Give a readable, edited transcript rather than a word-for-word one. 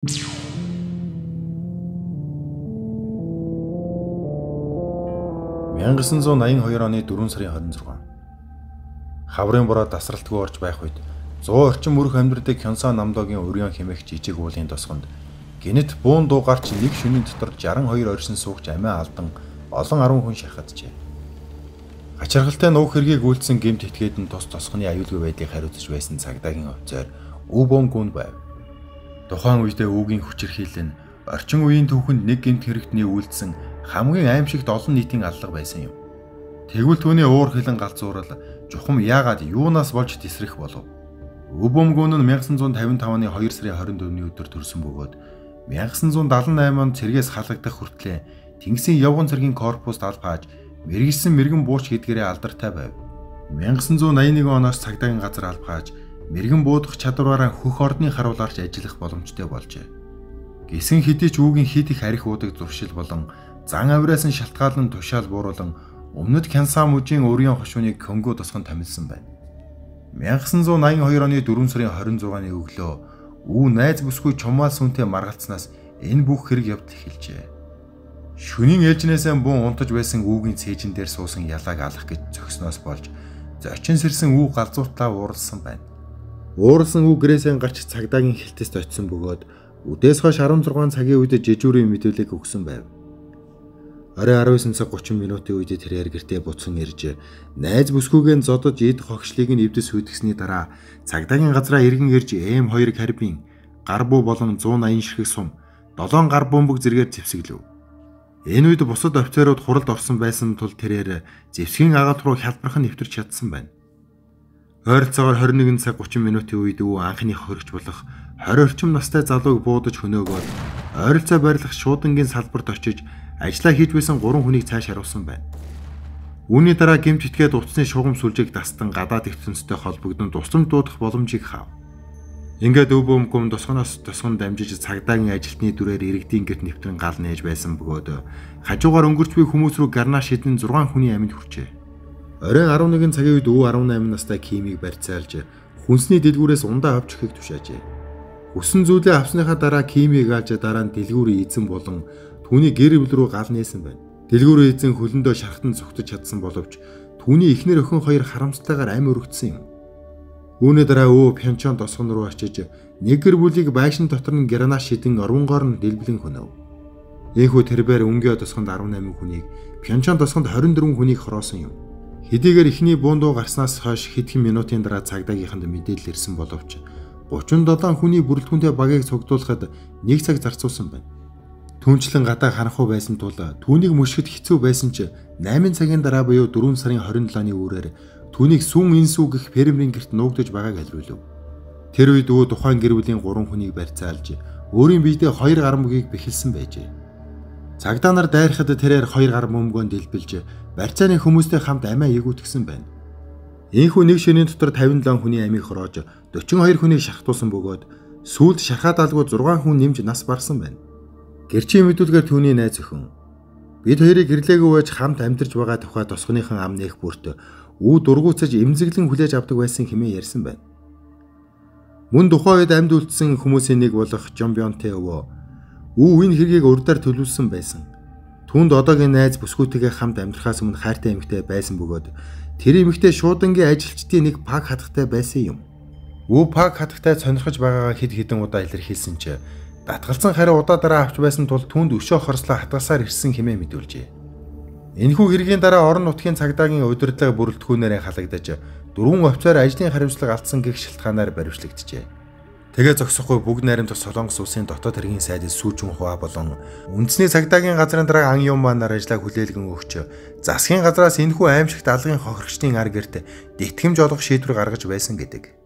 1982 оны 4 сарын 26. Хаврын бороо тасралтгүй орж байх үед 100 орчим мөрөх амьдардаг Кёнсан Намдогийн өргөн хэмээх жижиг уулын тосгонд гинэт буун дуу гарч нэг шөнийн дотор 62 оршин суугч амиа алдан олон 10 хүн шахаджээ. Ачаархалтай нуух хэргийг үйлдсэн гэмт этгээд нь тус тосгоны аюулгүй байдлыг хариуцж байсан цагдаагийн офицер Үбон Гүн байв. Тухайн үедээ өвгийн хүчирхийлэл нь орчин үеийн түүхэнд нэг гэмт хэрэгтний үйлдсэн хамгийн аимшигт олон нийтийн аллага байсан юм. Тэгвэл түүний уур хилэн галзуурал жухам яагаад юунаас болж тесрэх болов? Үбон Гүн нь 1955 оны 2 сарын 24-ний өдөр төрсөн бөгөөд 1978 онд цэргээс халагдах хүртлээр Тэнгисийн явган цэргийн корпуст албааж мэрэгсэн мэрэгэн бууч гэдгээрээ алдартай байв. 1981 оноос цагдаагийн газар албааж мэрэгэн буудах чадвараараа хөх ордны харуулаарч ажиллах боломжтой болжээ. Гисэн хэдий ч үүгийн хит их арх уудаг зуршил болон зан авираас нь шалтгаалan тушаал бууруулан өмнөд Кёнсан мужийн өрийн хошууныг Конго тосгонд томилсон байна. 1982 оны 4 сарын 26-ны өглөө Үу найз бүсгүй чумаал сүнтэй маргалцснаас энэ бүх хэрэг явдал эхэлжээ. Шөнийн ээлжнээсээ буун унтаж байсан Үүгийн цээжин дээр суусан ялааг алах гэж зогсноос болж зочин сэрсэн Үү галзууртлаа ууралсан байна. Ууралсан Үү гэрээсээ гарч цагдаагийн хилтэст очисон бөгөөд үдээс хойш 16 цагийн үед жижүүрийн мэдүүлэг өгсөн байв. Орой 19 цаг 30 минутын үед тэрээр гэртээ буцсан ирж найз бүсгүйгэн зодож эд хогшлыг нь эвдэс хүйтгэсний дараа цагдаагийн газраа иргэн ирж М2 карбин гарбуу болон 180 ширхэг сум 7 гар бөмбөг зэргээр зэвсэглэв. Энэ үед бусад офицерууд хуралд орсон байсан тул тэрээр зэвсгийн агаал руу хялбархан нэвтэрч чадсан байна. Ойролцоогоор 21 цаг 30 минутын үед Үү анхны хоригч болох 20 орчим настай залууг буудаж хөнөөгөөд ойролцоо барилах шуудангийн салбарт очиж ажлаа хийж байсан 3 хүнийг цааш харуулсан байна. Үүний дараа гэмт итгээд утасны шугам сүлжээг дастан гадаад ертөнцтэй холбогдсон тусламж дуудах боломжийг хаав. Ингээд Үбон Гүн тосгоноос тосгон дамжиж цагдаагийн ажилтны дүрээр иргэдийн гэрт нэвтрэн гал нээж байсан бөгөөд хажуугаар өнгөрч буй хүмүүс рүү гарнаа шидэн 6 хүний амьд хүрчээ. Оройн 11 цагийн үед Үу 18 настай Кимийг барьцаалж хүнсний дэлгүүрээс ундаа авч өгөхийг тушаажээ. Хүссэн зүйлээ авсныхаа дараа Кимийг алж дараа нь дэлгүүрийн эзэн болон түүний гэр бүл рүү гал нээсэн байна. Дэлгүүрийн эзэн хөлөндөө шархтан зүгтэж чадсан боловч түүний эхнэр охин хоёр харамсалтайгаар амь өргөцсөн юм. Үүний дараа Үү Пхенчон тосгон руу очиж нэг гэр бүлийг байшин дотор нь гранат шидэн орвонгоор нь дэлбэлэн хөнөв. Ийхүү тэрбээр Өнгөө тосгонд 18 хүнийг, Пхенчон тосгонд 24 хүнийг хороосон юм. Хэдийгээр эхний буундуу гарснаас хойш хэдхэн минутын дараа цагдаагийнханд мэдээлэл ирсэн боловч 37 хүний бүрэлдэхүүнтэй багийг цуглуулахад 1 цаг зарцуулсан байна. Түүнчлэн гадаа харанхуй байсан тул түүнийг мөшгөд хэцүү байсан ч 8 цагийн дараа буюу 4 сарын 27-ны үрээр түүнийг сүн инсүү гэх фермерийн гэрт нуугдаж байгааг альвуулв. Тэр үед Үү тухайн гэр бүлийн 3 хүнийг барьцаалж өөрийн биедээ 2 гар мөгийг бэхэлсэн байжээ. Цагдаа нар дайрахад тэрээр 2 гар мөмгөнд дэлбэлж барьцааны хүмүүстэй хамт амиа эгүүтгсэн байна. Ийхүү нэг шөнийн дотор 57 хүний амийг хороож 42 хүнийг шахтуулсан бөгөөд сүүлд шахаад алгүй 6 хүн нэмж нас барсан байна. Гэрчийн мэдүүлгээр түүний найз охин бид хоёрыг гэрлээгүй байж хамт амьдарч байгаа тухай тосгоныхон ам нээх бүрт Үү дургуутсаж эмзэглэн хүлээж авдаг байсан хэмээн ярьсан байна. Мөн тухайн үед амьд үлдсэн хүмүүсийн нэг болох Жомбионтэй өвөө Үү энэ хэргийг урдаар төлөвлөсөн байсан. Түүнд одоогийн найз бүсгүйтэйгээ хамт амьдрахаас өмнө хайртай эмэгтэй байсан бөгөөд тэр эмэгтэй шуудангийн ажилчдын нэг паг хатгатай байсан юм. Үү паг хатгатай сонирхож байгаагаа хэд хэдэн удаа илэрхийлсэн ч татгалзсан хариу удаа дараа авч байсан тул түүнд өшөө хорслоо хатгасаар ирсэн хэмээн мэдүүлжээ. Энэхүү хэргийн дараа орон нутгийн цагдаагийн удирдлага бүрэлдэхүүнээрээ халагдаж 4 офицер ажлын хариуцлага алдсан гэх шалтгаанаар баривчлагджээ. Тэгээ зогсохгүй бүгд найрамдах Солонгос улсын дотоод хэргийн сайдын сүүжин хуваа болон үндэсний цагдаагийн газрын дараа ан юм манаар ажиллаа хүлээлгэн өгч засгийн газраас энэхүү аимшигт алгын хохирогчдын ар гэрт тэтгэмж олох шийдвэр гаргаж байсан гэдэг.